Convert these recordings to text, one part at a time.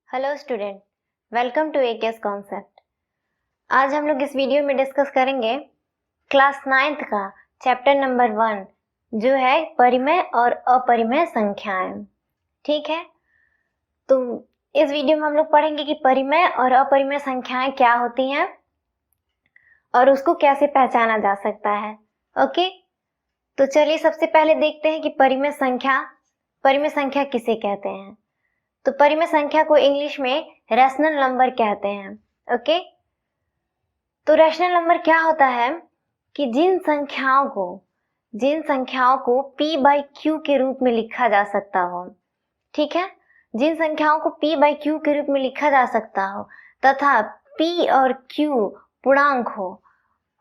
Hello student, welcome to AKS concept. आज हम लोग इस वीडियो में डिस्कस करेंगे क्लास 9th का चैप्टर नंबर 1 जो है परिमेय और अपरिमेय संख्याएं। ठीक है, तो इस वीडियो में हम लोग पढ़ेंगे कि परिमेय और अपरिमेय संख्याएं क्या होती हैं और उसको कैसे पहचाना जा सकता है। ओके, तो चलिए सबसे पहले देखते हैं कि परिमेय संख्या किसे कहते हैं। तो परिमेय संख्या को इंग्लिश में रैशनल नंबर कहते हैं। ओके, तो रैशनल नंबर क्या होता है कि जिन संख्याओं को p बाई क्यू के रूप में लिखा जा सकता हो। ठीक है, जिन संख्याओं को p बाई क्यू के रूप में लिखा जा सकता हो तथा p और q पूर्णांक हो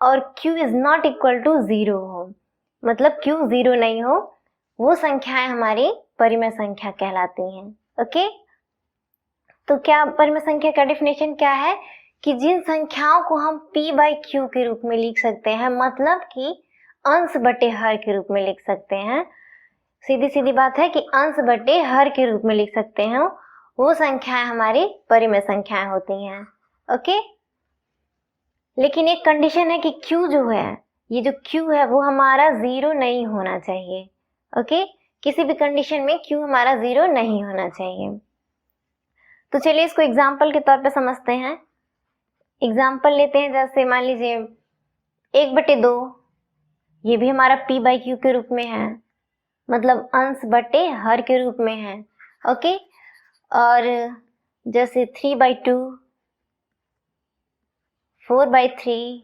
और q is not equal to 0 हो, मतलब q 0 नहीं हो, वो संख्याएं हमारी परिमेय संख्या कहलाती हैं। ओके, तो क्या परिमेय संख्या का डेफिनेशन क्या है कि जिन संख्याओं को हम p बाई क्यू के रूप में लिख सकते हैं, मतलब कि अंश बटे हर के रूप में लिख सकते हैं। सीधी सीधी बात है कि अंश बटे हर के रूप में लिख सकते हैं, वो संख्याएं हमारी परिमेय संख्याएं होती हैं। ओके, लेकिन एक कंडीशन है कि q जो है, ये जो q है वो हमारा 0 नहीं होना चाहिए। ओके, किसी भी कंडीशन में q हमारा 0 नहीं होना चाहिए। तो चलिए इसको एग्जाम्पल के तौर पे समझते हैं। एग्जाम्पल लेते हैं, जैसे मान लीजिए 1/2, ये भी हमारा p बाई क्यू के रूप में है, मतलब अंश बटे हर के रूप में है। ओके, और जैसे 3/2, 4/3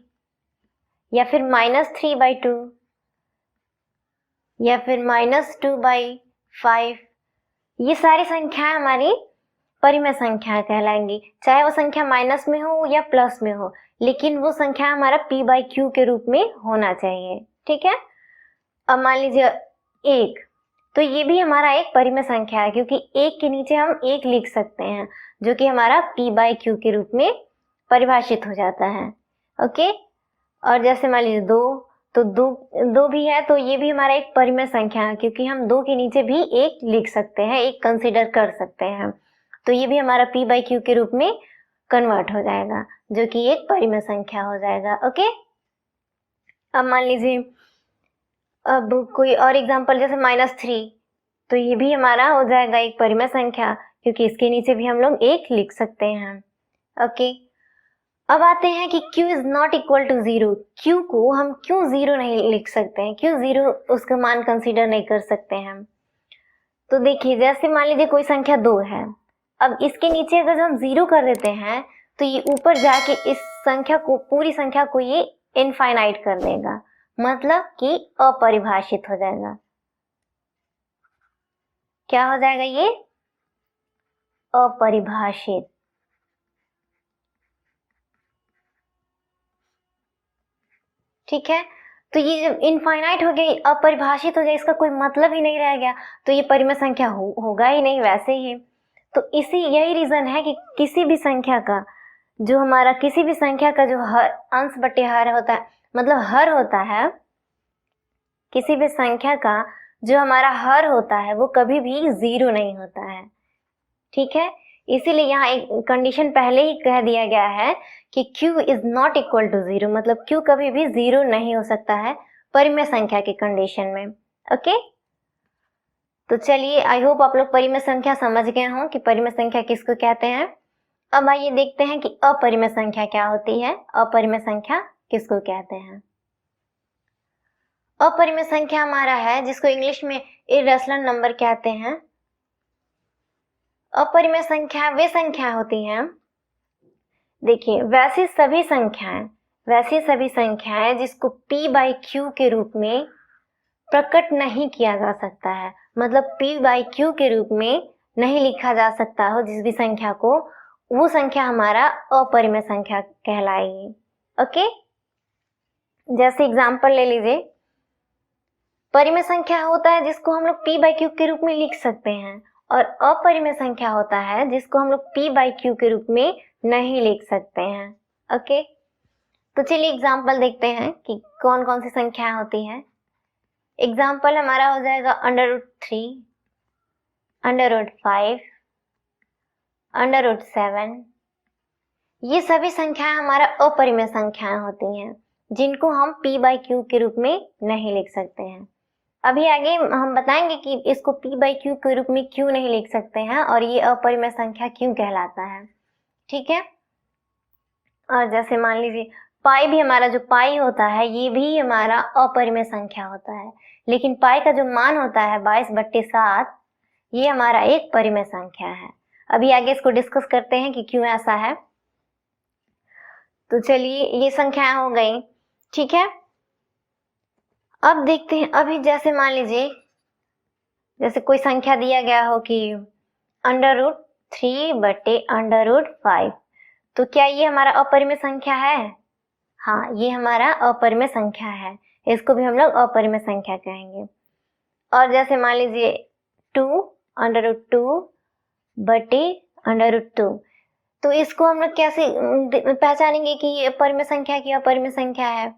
या फिर -3/2 या फिर -2/5, ये सारी संख्याएं हमारी परिमेय संख्या कहलाएंगी, चाहे वो संख्या माइनस में हो या प्लस में हो, लेकिन वो संख्या हमारा p बाई क्यू के रूप में होना चाहिए। ठीक है, अब मान लीजिए 1, तो ये भी हमारा एक परिमेय संख्या है, क्योंकि 1 के नीचे हम 1 लिख सकते हैं जो कि हमारा p बाई क्यू के रूप में परिभाषित हो जाता है। ओके, और जैसे मान लीजिए 2, तो 2 भी है, तो ये भी हमारा एक परिमेय संख्या है, क्योंकि हम 2 के नीचे भी 1 लिख सकते हैं, 1 कंसिडर कर सकते हैं, तो ये भी हमारा p बाई क्यू के रूप में कन्वर्ट हो जाएगा, जो कि एक परिमेय संख्या हो जाएगा। ओके, अब मान लीजिए अब कोई और एग्जांपल, जैसे -3, तो ये भी हमारा हो जाएगा एक परिमेय संख्या, क्योंकि इसके नीचे भी हम लोग 1 लिख सकते हैं। ओके, अब आते हैं कि q is not equal to 0। q को हम क्यों 0 नहीं लिख सकते हैं, क्यों 0 उसका मान कंसीडर नहीं कर सकते हैं। तो देखिए, जैसे मान लीजिए कोई संख्या 2 है, अब इसके नीचे अगर हम 0 कर देते हैं तो ये ऊपर जाके इस संख्या को, पूरी संख्या को ये इनफाइनाइट कर देगा, मतलब कि अपरिभाषित हो जाएगा। क्या हो जाएगा ये? अपरिभाषित। ठीक है, तो ये जब इनफाइनाइट हो गई, अपरिभाषित हो गया, इसका कोई मतलब ही नहीं रह गया, तो ये परिमेय संख्या होगा ही नहीं वैसे ही। तो यही रीजन है कि किसी भी संख्या का जो हर अंश बटे हर होता है, मतलब हर होता है, किसी भी संख्या का जो हमारा हर होता है वो कभी भी 0 नहीं होता है। ठीक है, इसीलिए यहाँ एक कंडीशन पहले ही कह दिया गया है कि q is not equal to 0, मतलब q कभी भी 0 नहीं हो सकता है परिमेय संख्या की कंडीशन में। ओके, तो चलिए, आई होप आप लोग परिमेय संख्या समझ गए हों कि परिमेय संख्या किसको कहते हैं। अब आइए देखते हैं कि अपरिमेय संख्या क्या होती है, अपरिमेय संख्या किसको कहते हैं। अपरिमेय संख्या हमारा है जिसको इंग्लिश में इर्रेशनल नंबर कहते हैं। अपरिमेय संख्या वे संख्या होती हैं, देखिए वैसी सभी संख्याएं जिसको p बाई क्यू के रूप में प्रकट नहीं किया जा सकता है, मतलब p बाई क्यू के रूप में नहीं लिखा जा सकता हो जिस भी संख्या को, वो संख्या हमारा अपरिमेय संख्या कहलाएगी। ओके, जैसे एग्जांपल ले लीजिए, परिमेय संख्या होता है जिसको हम लोग p बाई क्यू के रूप में लिख सकते हैं, और अपरिमेय संख्या होता है जिसको हम लोग p बाई क्यू के रूप में नहीं लिख सकते हैं। ओके, तो चलिए एग्जांपल देखते हैं कि कौन कौन सी संख्याएं होती हैं। एग्जाम्पल हमारा हो जाएगा √3, √5, √7। ये सभी संख्याएं हमारा अपरिमेय संख्याएं होती हैं जिनको हम p/q के रूप में नहीं लिख सकते हैं। अभी आगे हम बताएंगे कि इसको p/q के रूप में क्यों नहीं लिख सकते हैं और ये अपरिमेय संख्या क्यों कहलाता है। ठीक है। और जैसे मान लीजिए पाई भी, हमारा जो पाई होता है ये भी हमारा अपरिमेय संख्या होता है, लेकिन पाई का जो मान होता है 22/7 ये हमारा एक परिमेय संख्या है। अभी आगे इसको डिस्कस करते हैं कि क्यों ऐसा है। तो चलिए ये संख्याएं हो गई। ठीक है। अब देखते हैं, अभी जैसे मान लीजिए जैसे कोई संख्या दिया गया हो कि √3/√5, तो क्या ये हमारा अपरिमेय संख्या है? हाँ, ये हमारा अपरिमेय संख्या है, इसको भी हम लोग अपरिमेय संख्या कहेंगे। और जैसे मान लीजिए 2√2/√2, तो इसको हम लोग कैसे पहचानेंगे कि ये अपरिमेय संख्या की अपरिमेय संख्या है?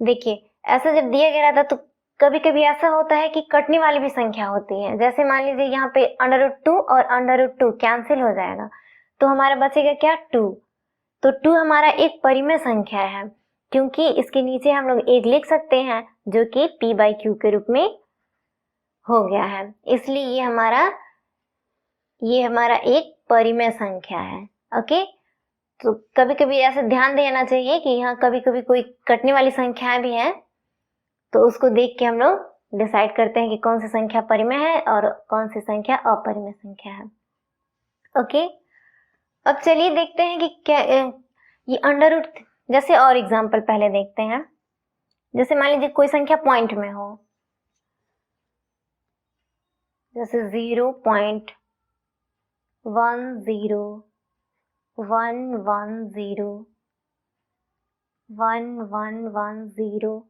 देखिए ऐसा जब दिया गया रहता तो कभी कभी ऐसा होता है कि कटने वाली भी संख्या होती है। जैसे मान लीजिए यहाँ पे √2 और √2 कैंसिल हो जाएगा तो हमारा बचेगा क्या? 2। तो 2 हमारा एक परिमेय संख्या है क्योंकि इसके नीचे हम लोग 1 लिख सकते हैं जो कि p/q के रूप में हो गया है, इसलिए ये हमारा एक परिमेय संख्या है। ओके। तो कभी कभी ऐसे ध्यान देना चाहिए कि यहाँ कभी कभी कोई कटने वाली संख्याएं भी है, तो उसको देख के हम लोग डिसाइड करते हैं कि कौन सी संख्या परिमेय है और कौन सी संख्या अपरिमेय संख्या है। ओके। अब चलिए देखते हैं कि क्या ये अंडर, जैसे और एग्जांपल पहले देखते हैं। जैसे मान लीजिए कोई संख्या पॉइंट में हो, जैसे 0.10 110 1110,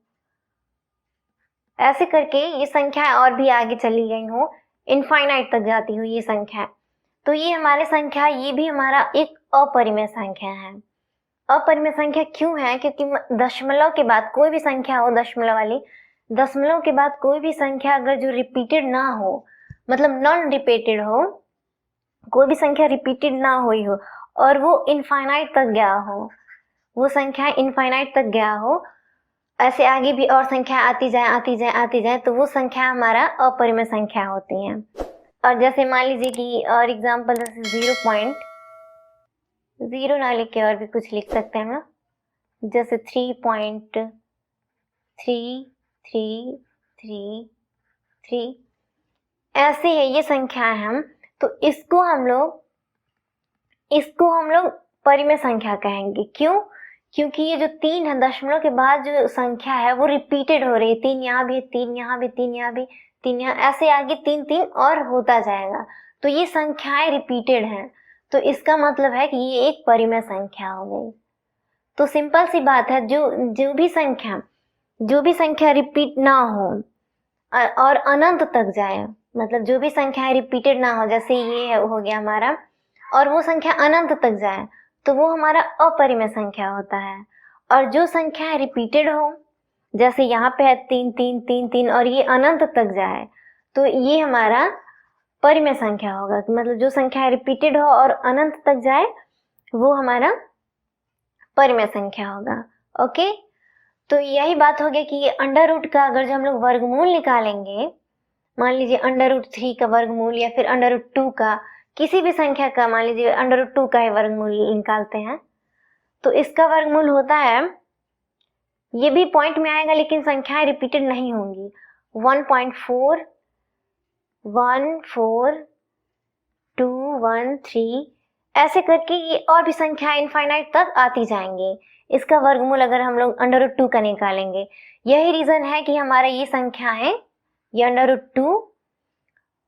ऐसे करके ये संख्याएं और भी आगे चली गई हो, इनफाइनाइट तक जाती हो ये संख्या। तो ये हमारे संख्या, ये भी हमारा एक अपरिमेय संख्या है। अपरिमेय संख्या क्यों है? क्योंकि दशमलव के बाद कोई भी संख्या हो, दशमलव वाली, दशमलव के बाद कोई भी संख्या अगर जो रिपीटेड ना हो, मतलब नॉन रिपीटेड हो, कोई भी संख्या रिपीटेड ना हुई हो और वो इनफाइनाइट तक गया हो, वो संख्या इनफाइनाइट तक गया हो, ऐसे आगे भी और संख्या आती जाए, तो वो संख्या हमारा अपरिमेय संख्या होती है। और जैसे मान लीजिए कि और एग्जांपल जैसे 0.0 ना लिख के और भी कुछ लिख सकते हैं ना, जैसे 3.3333, ऐसे है ये संख्या है हम, तो इसको हम लोग परिमेय संख्या कहेंगे। क्यों? क्योंकि ये जो 3 है, दशमलव के बाद जो संख्या है वो रिपीटेड हो रही है, 3 यहाँ भी, 3 यहाँ भी, 3 यहाँ भी, 3 यहाँ, ऐसे आगे 3 और होता जाएगा, तो ये संख्याएं रिपीटेड हैं, तो इसका मतलब है कि ये एक परिमेय संख्या हो गई। तो सिंपल सी बात है, जो भी संख्या रिपीट ना हो और अनंत तक जाए, मतलब जो भी संख्याएं रिपीटेड ना हो, जैसे ये हो गया हमारा, और वो संख्या अनंत तक जाए तो वो हमारा अपरिमेय संख्या होता है। और जो संख्या रिपीटेड हो, जैसे यहाँ पे है 3 और ये अनंत तक जाए, तो ये हमारा परिमेय संख्या होगा। मतलब जो संख्या रिपीटेड हो और अनंत तक जाए वो हमारा परिमेय संख्या होगा। ओके। तो यही बात हो गया कि ये अंडर रूट का अगर जो हम लोग वर्गमूल निकालेंगे, मान लीजिए √3 का वर्गमूल या फिर √2 का, किसी भी संख्या का, मान लीजिए √2 का ही वर्गमूल निकालते हैं, तो इसका वर्गमूल होता है, ये भी पॉइंट में आएगा लेकिन संख्याएं रिपीटेड नहीं होंगी, 1.4 14213, ऐसे करके ये और भी संख्या इनफाइनाइट तक आती जाएंगी। इसका वर्गमूल अगर हम लोग √2 का निकालेंगे, यही रीजन है कि हमारा ये संख्या है, ये √2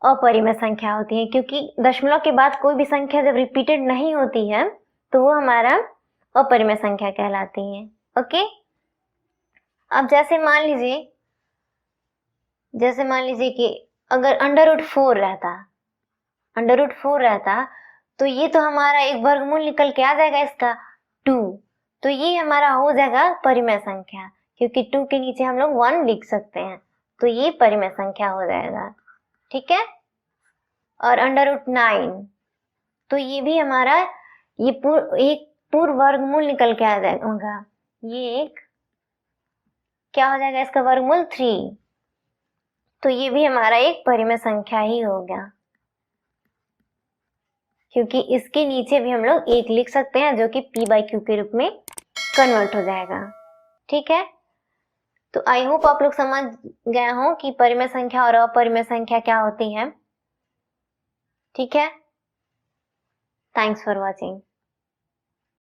अपरिमेय संख्या होती है, क्योंकि दशमलव के बाद कोई भी संख्या जब रिपीटेड नहीं होती है तो वो हमारा अपरिमेय संख्या कहलाती है। ओके। अब जैसे मान लीजिए कि अगर √4 रहता तो ये तो हमारा एक वर्गमूल निकल के आ जाएगा इसका 2, तो ये हमारा हो जाएगा परिमेय संख्या, क्योंकि 2 के नीचे हम लोग 1 लिख सकते हैं, तो ये परिमेय संख्या हो जाएगा। ठीक है। और √9, तो ये भी हमारा एक पूर्ण वर्गमूल निकल के आ जाएगा। ये एक क्या हो जाएगा इसका वर्गमूल 3। तो ये भी हमारा एक परिमेय संख्या ही हो गया, क्योंकि इसके नीचे भी हम लोग 1 लिख सकते हैं जो कि p/q के रूप में कन्वर्ट हो जाएगा। ठीक है, तो आई होप आप लोग समझ गए हो कि परिमेय संख्या और अपरिमेय संख्या क्या होती है। ठीक है, थैंक्स फॉर वॉचिंग।